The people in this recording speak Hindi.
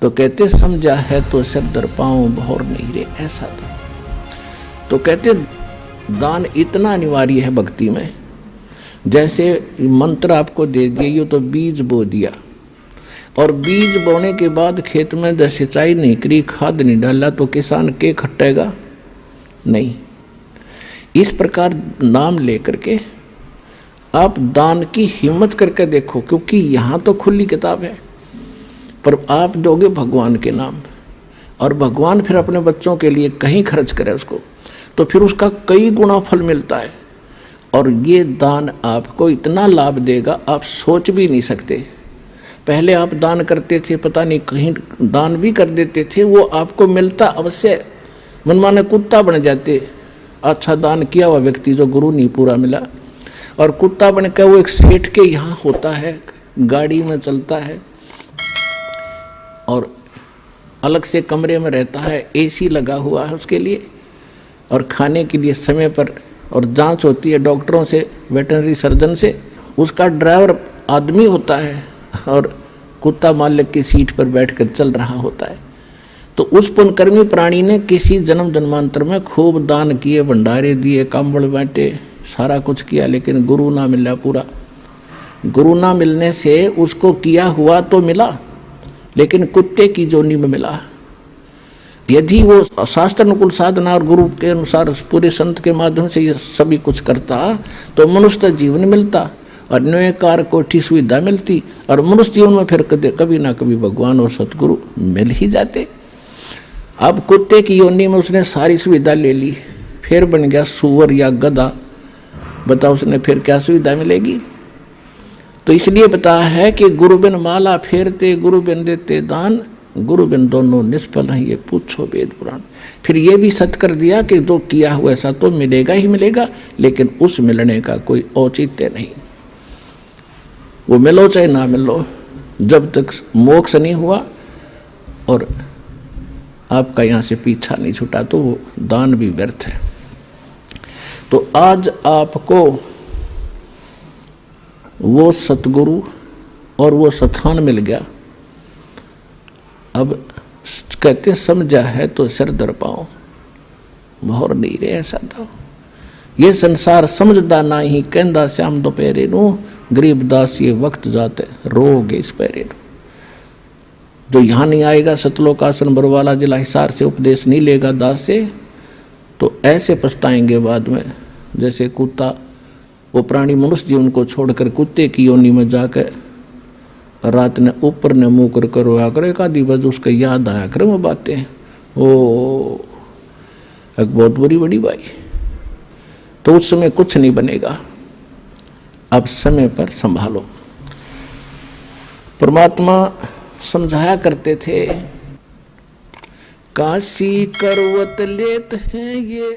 तो कहते समझा है तो सिर दर पाँव भौर नहीं रे ऐसा तो कहते दान इतना अनिवार्य है भक्ति में। जैसे मंत्र आपको दे दिए, ये तो बीज बो दिया, और बीज बोने के बाद खेत में जब सिंचाई नहीं करी, खाद नहीं डाला, तो किसान के खट्टेगा नहीं। इस प्रकार नाम लेकर के आप दान की हिम्मत करके देखो, क्योंकि यहाँ तो खुली किताब है, पर आप दोगे भगवान के नाम, और भगवान फिर अपने बच्चों के लिए कहीं खर्च करे उसको, तो फिर उसका कई गुना फल मिलता है। और ये दान आपको इतना लाभ देगा आप सोच भी नहीं सकते। पहले आप दान करते थे, पता नहीं कहीं दान भी कर देते थे, वो आपको मिलता अवश्य, मनमाने कुत्ता बन जाते। अच्छा दान किया हुआ व्यक्ति जो गुरु नहीं पूरा मिला, और कुत्ता बन कर वो एक सेठ के यहाँ होता है, गाड़ी में चलता है और अलग से कमरे में रहता है, एसी लगा हुआ है उसके लिए, और खाने के लिए समय पर, और जांच होती है डॉक्टरों से, वेटरनरी सर्जन से। उसका ड्राइवर आदमी होता है और कुत्ता मालिक की सीट पर बैठकर चल रहा होता है। तो उस पुण्यकर्मी प्राणी ने किसी जन्म जन्मांतर में खूब दान किए, भंडारे दिए, कंबल बांटे, सारा कुछ किया, लेकिन गुरु ना मिला पूरा। गुरु ना मिलने से उसको किया हुआ तो मिला, लेकिन कुत्ते की जोनी में मिला। यदि वो शास्त्र अनुकूल साधना और गुरु के अनुसार पूरे संत के माध्यम से ये सभी कुछ करता तो मनुष्य जीवन मिलता, और न्यायकार कोठी सुविधा मिलती, और मनुष्य जीवन में फिर कभी ना कभी भगवान और सतगुरु मिल ही जाते। अब कुत्ते की योनि में उसने सारी सुविधा ले ली, फिर बन गया सुअर या गधा, बताओ उसने फिर क्या सुविधा मिलेगी। तो इसलिए बताया है कि गुरु बिन माला फेरते, गुरु बिन देते दान, गुरु बिन दोनों निष्फल हैं, ये पूछो वेद पुराण। फिर ये भी सत्य कर दिया कि जो किया हुआ ऐसा तो मिलेगा ही मिलेगा, लेकिन उस मिलने का कोई औचित्य नहीं। वो मिलो चाहे ना मिलो, जब तक मोक्ष नहीं हुआ और आपका यहाँ से पीछा नहीं छूटा तो वो दान भी व्यर्थ है। तो आज आपको वो सतगुरु और वो स्थान मिल गया। अब कहते समझा है तो सिर दर पाओ भौर नहीं रे ऐसा था। ये संसार समझदा ना ही कहंदा श्याम दोपहरे नू, गरीबदास ये वक्त जाते रोगे इस पैरे नू। जो यहाँ नहीं आएगा सतलोकासन बरवाला जिला हिसार से उपदेश नहीं लेगा दास से, तो ऐसे पछताएंगे बाद में। जैसे कुत्ता, वो प्राणी मनुष्य जीवन को छोड़कर कुत्ते की योनि में जाकर रात ने ऊपर ने मुँह कर रोया करे, एक आधी बज उसका याद आया करे वो बातें, वो एक बहुत बुरी बड़ी बाई। तो उस समय कुछ नहीं बनेगा, अब समय पर संभालो। परमात्मा समझाया करते थे, काशी करवत लेत हैं ये